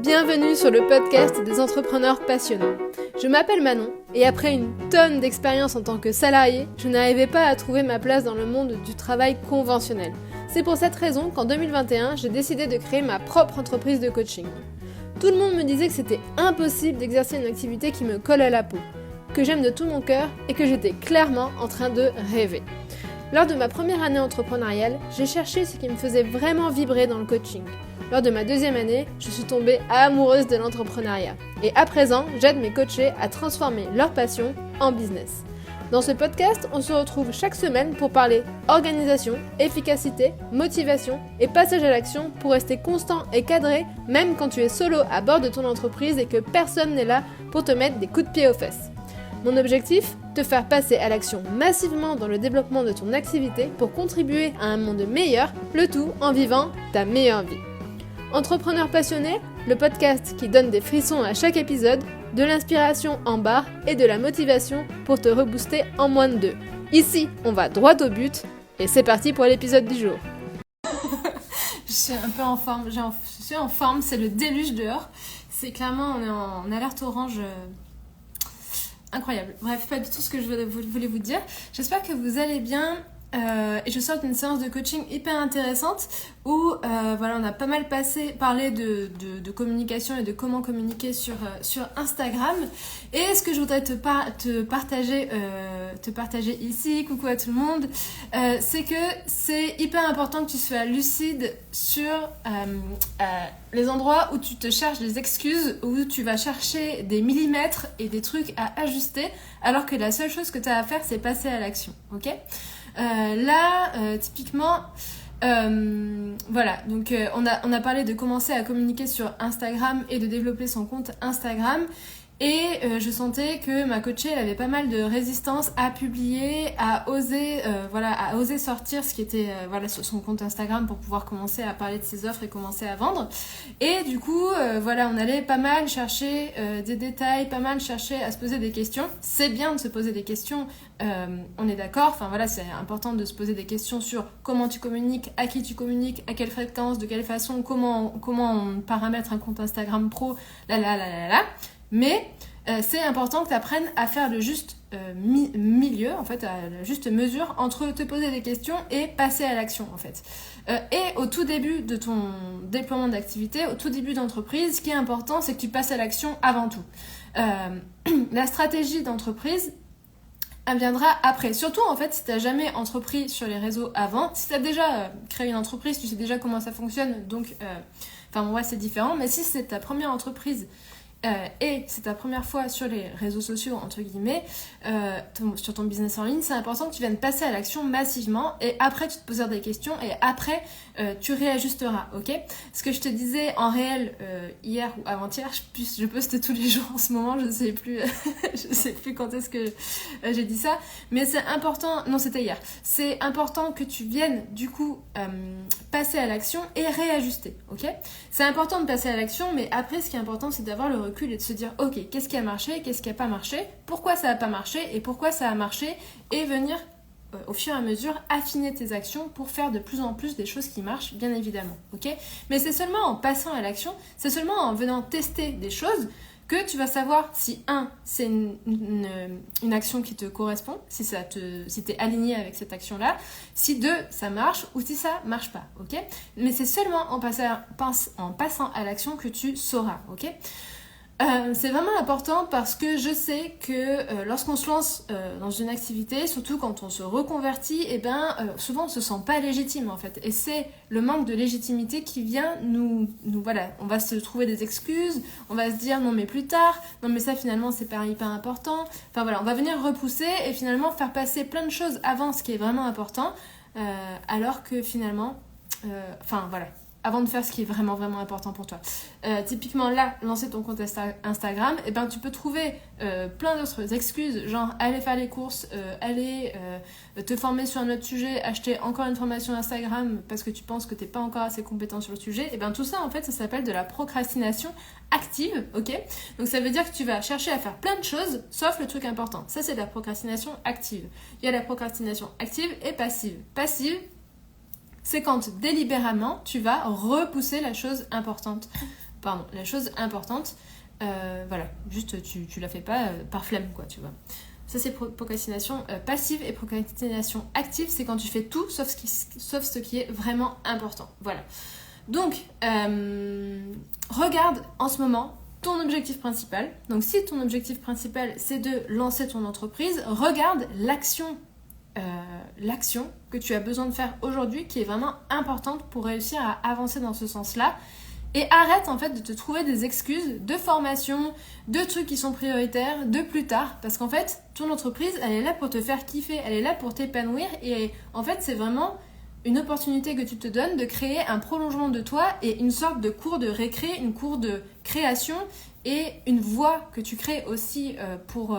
Bienvenue sur le podcast des entrepreneurs passionnants. Je m'appelle Manon et après une tonne d'expérience en tant que salarié, je n'arrivais pas à trouver ma place dans le monde du travail conventionnel. C'est pour cette raison qu'en 2021, j'ai décidé de créer ma propre entreprise de coaching. Tout le monde me disait que c'était impossible d'exercer une activité qui me colle à la peau, que j'aime de tout mon cœur et que j'étais clairement en train de rêver. Lors de ma première année entrepreneuriale, j'ai cherché ce qui me faisait vraiment vibrer dans le coaching. Lors de ma deuxième année, je suis tombée amoureuse de l'entrepreneuriat. Et à présent, j'aide mes coachés à transformer leur passion en business. Dans ce podcast, on se retrouve chaque semaine pour parler organisation, efficacité, motivation et passage à l'action pour rester constant et cadré même quand tu es solo à bord de ton entreprise et que personne n'est là pour te mettre des coups de pied aux fesses. Mon objectif ? Te faire passer à l'action massivement dans le développement de ton activité pour contribuer à un monde meilleur, le tout en vivant ta meilleure vie. Entrepreneur passionné, le podcast qui donne des frissons à chaque épisode, de l'inspiration en barre et de la motivation pour te rebooster en moins de 2. Ici, on va droit au but et c'est parti pour l'épisode du jour. Je suis un peu en forme, je suis en forme, c'est le déluge dehors. C'est clairement, on est en alerte orange incroyable. Bref, pas du tout ce que je voulais vous dire. J'espère que vous allez bien. Et je sors d'une séance de coaching hyper intéressante où on a pas mal parlé de communication et de comment communiquer sur Instagram. Et ce que je voudrais te partager ici, coucou à tout le monde, c'est que c'est hyper important que tu sois lucide sur les endroits où tu te cherches des excuses, où tu vas chercher des millimètres et des trucs à ajuster, alors que la seule chose que tu as à faire, c'est passer à l'action, ok ? Typiquement, donc on a parlé de commencer à communiquer sur Instagram et de développer son compte Instagram. Et je sentais que ma coachée, elle avait pas mal de résistance à publier, à oser sortir ce qui était sur son compte Instagram pour pouvoir commencer à parler de ses offres et commencer à vendre. Et du coup, on allait pas mal chercher des détails, pas mal chercher à se poser des questions. C'est bien de se poser des questions, on est d'accord. C'est important de se poser des questions sur comment tu communiques, à qui tu communiques, à quelle fréquence, de quelle façon, comment on paramètre un compte Instagram pro, Mais c'est important que tu apprennes à faire le juste milieu, en fait, à la juste mesure entre te poser des questions et passer à l'action, en fait. Et au tout début de ton déploiement d'activité, au tout début d'entreprise, ce qui est important, c'est que tu passes à l'action avant tout. La stratégie d'entreprise, elle viendra après. Surtout, en fait, si tu n'as jamais entrepris sur les réseaux avant, si tu as déjà créé une entreprise, tu sais déjà comment ça fonctionne, donc, c'est différent. Mais si c'est ta première entreprise, et c'est ta première fois sur les réseaux sociaux, entre guillemets, sur ton business en ligne, c'est important que tu viennes passer à l'action massivement et après tu te poseras des questions et après tu réajusteras, ok ? Ce que je te disais en réel hier ou avant-hier, je poste tous les jours en ce moment, je sais plus quand est-ce que j'ai dit ça, mais c'est important, non c'était hier, c'est important que tu viennes du coup passer à l'action et réajuster, ok ? C'est important de passer à l'action, mais après ce qui est important c'est d'avoir le recul et de se dire ok, qu'est-ce qui a marché, qu'est-ce qui a pas marché, pourquoi ça a pas marché et pourquoi ça a marché, et venir au fur et à mesure affiner tes actions pour faire de plus en plus des choses qui marchent, bien évidemment, ok ? Mais c'est seulement en passant à l'action, c'est seulement en venant tester des choses que tu vas savoir si c'est une action qui te correspond, si t'es aligné avec cette action-là, si 2, ça marche ou si ça marche pas, ok ? Mais c'est seulement en passant à l'action que tu sauras, ok ? C'est vraiment important parce que je sais que lorsqu'on se lance dans une activité, surtout quand on se reconvertit, souvent on se sent pas légitime en fait. Et c'est le manque de légitimité qui vient nous on va se trouver des excuses, on va se dire non mais plus tard, non mais ça finalement c'est pas hyper important. On va venir repousser et finalement faire passer plein de choses avant ce qui est vraiment important, alors que finalement, avant de faire ce qui est vraiment vraiment important pour toi. Typiquement là, lancer ton compte Instagram, tu peux trouver plein d'autres excuses, genre aller faire les courses, aller te former sur un autre sujet, acheter encore une formation Instagram parce que tu penses que t'es pas encore assez compétent sur le sujet. Tout ça en fait ça s'appelle de la procrastination active, ok ? Donc ça veut dire que tu vas chercher à faire plein de choses sauf le truc important. Ça c'est de la procrastination active. Il y a la procrastination active et passive. Passive, c'est quand délibérément tu vas repousser la chose importante la chose importante, voilà, juste tu la fais pas par flemme, quoi, tu vois. Ça, c'est procrastination passive, et procrastination active, c'est quand tu fais tout sauf ce qui est vraiment important. Voilà. Donc, regarde en ce moment ton objectif principal. Donc, si ton objectif principal, c'est de lancer ton entreprise, regarde l'action que tu as besoin de faire aujourd'hui, qui est vraiment importante pour réussir à avancer dans ce sens-là. Et arrête en fait de te trouver des excuses de formation, de trucs qui sont prioritaires, de plus tard. Parce qu'en fait, ton entreprise, elle est là pour te faire kiffer, elle est là pour t'épanouir. Et en fait, c'est vraiment une opportunité que tu te donnes de créer un prolongement de toi et une sorte de cours de récré, une cours de création et une voie que tu crées aussi pour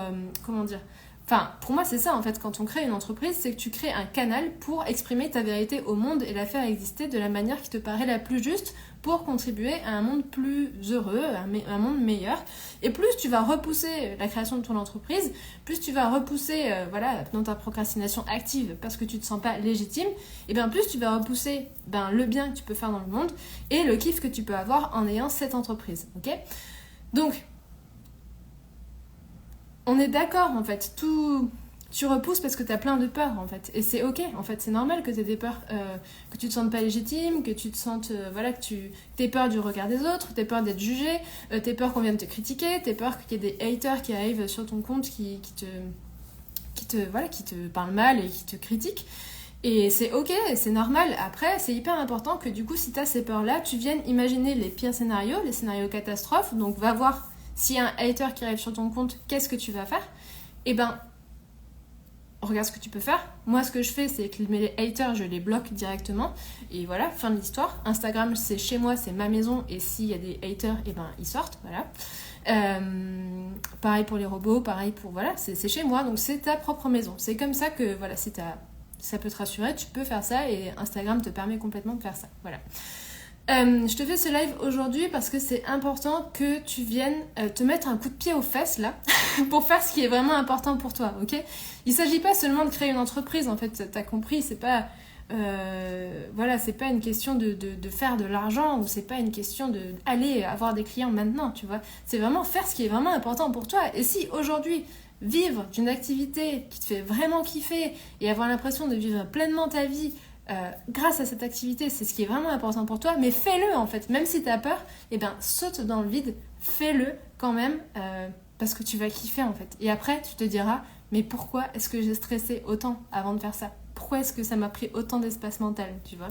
moi, c'est ça, en fait, quand on crée une entreprise, c'est que tu crées un canal pour exprimer ta vérité au monde et la faire exister de la manière qui te paraît la plus juste pour contribuer à un monde plus heureux, un monde meilleur. Et plus tu vas repousser la création de ton entreprise, plus tu vas repousser dans ta procrastination active parce que tu ne te sens pas légitime, et bien plus tu vas repousser le bien que tu peux faire dans le monde et le kiff que tu peux avoir en ayant cette entreprise. Ok ? Donc, on est d'accord, en fait, tu repousses parce que tu as plein de peurs, en fait. Et c'est ok, en fait, c'est normal que tu aies des peurs, que tu te sentes pas légitime, que tu te sentes, que tu aies peur du regard des autres, tu aies peur d'être jugé, tu aies peur qu'on vienne te critiquer, tu aies peur qu'il y ait des haters qui arrivent sur ton compte qui te parlent mal et qui te critiquent. Et c'est ok, c'est normal. Après, c'est hyper important que du coup, si tu as ces peurs-là, tu viennes imaginer les pires scénarios, les scénarios catastrophes. Donc, va voir s'il y a un hater qui arrive sur ton compte, qu'est-ce que tu vas faire ? Eh ben, regarde ce que tu peux faire. Moi, ce que je fais, c'est que les haters, je les bloque directement. Et voilà, fin de l'histoire. Instagram, c'est chez moi, c'est ma maison. Et s'il y a des haters, eh ben, ils sortent. Voilà. Pareil pour les robots, pareil pour... Voilà, c'est chez moi. Donc, c'est ta propre maison. C'est comme ça que, voilà, si ça peut te rassurer, tu peux faire ça. Et Instagram te permet complètement de faire ça. Voilà. Je te fais ce live aujourd'hui parce que c'est important que tu viennes te mettre un coup de pied aux fesses là pour faire ce qui est vraiment important pour toi, ok ? Il s'agit pas seulement de créer une entreprise, en fait, t'as compris, c'est pas c'est pas une question de faire de l'argent, ou c'est pas une question d'aller avoir des clients maintenant, tu vois. C'est vraiment faire ce qui est vraiment important pour toi. Et si aujourd'hui vivre d'une activité qui te fait vraiment kiffer et avoir l'impression de vivre pleinement ta vie grâce à cette activité, c'est ce qui est vraiment important pour toi, mais fais-le en fait, même si t'as peur, saute dans le vide, fais-le quand même, parce que tu vas kiffer en fait. Et après, tu te diras, mais pourquoi est-ce que j'ai stressé autant avant de faire ça ? Pourquoi est-ce que ça m'a pris autant d'espace mental, tu vois ?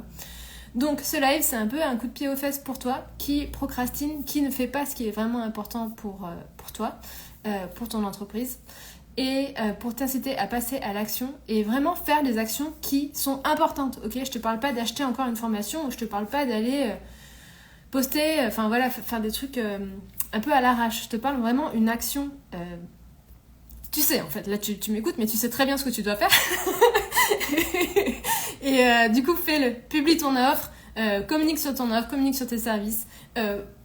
Donc ce live, c'est un peu un coup de pied aux fesses pour toi, qui procrastine, qui ne fait pas ce qui est vraiment important pour toi, pour ton entreprise. Et pour t'inciter à passer à l'action et vraiment faire des actions qui sont importantes, ok ? Je te parle pas d'acheter encore une formation, je te parle pas d'aller poster, faire des trucs un peu à l'arrache. Je te parle vraiment une action. Tu sais, en fait, là tu m'écoutes, mais tu sais très bien ce que tu dois faire. Et du coup, fais-le. Publie ton offre, communique sur ton offre, communique sur tes services.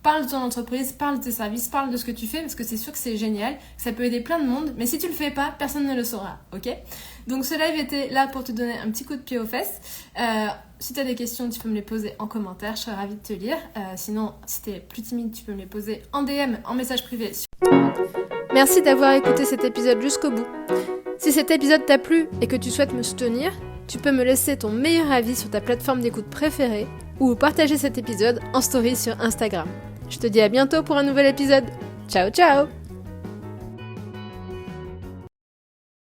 Parle de ton entreprise, parle de tes services, parle de ce que tu fais, parce que c'est sûr que c'est génial, ça peut aider plein de monde, mais si tu le fais pas, personne ne le saura, ok ? Donc ce live était là pour te donner un petit coup de pied aux fesses. Si tu as des questions, tu peux me les poser en commentaire, je serais ravie de te lire. Sinon, si tu es plus timide, tu peux me les poser en DM, en message privé. Merci d'avoir écouté cet épisode jusqu'au bout. Si cet épisode t'a plu et que tu souhaites me soutenir, tu peux me laisser ton meilleur avis sur ta plateforme d'écoute préférée ou partager cet épisode en story sur Instagram. Je te dis à bientôt pour un nouvel épisode. Ciao ciao!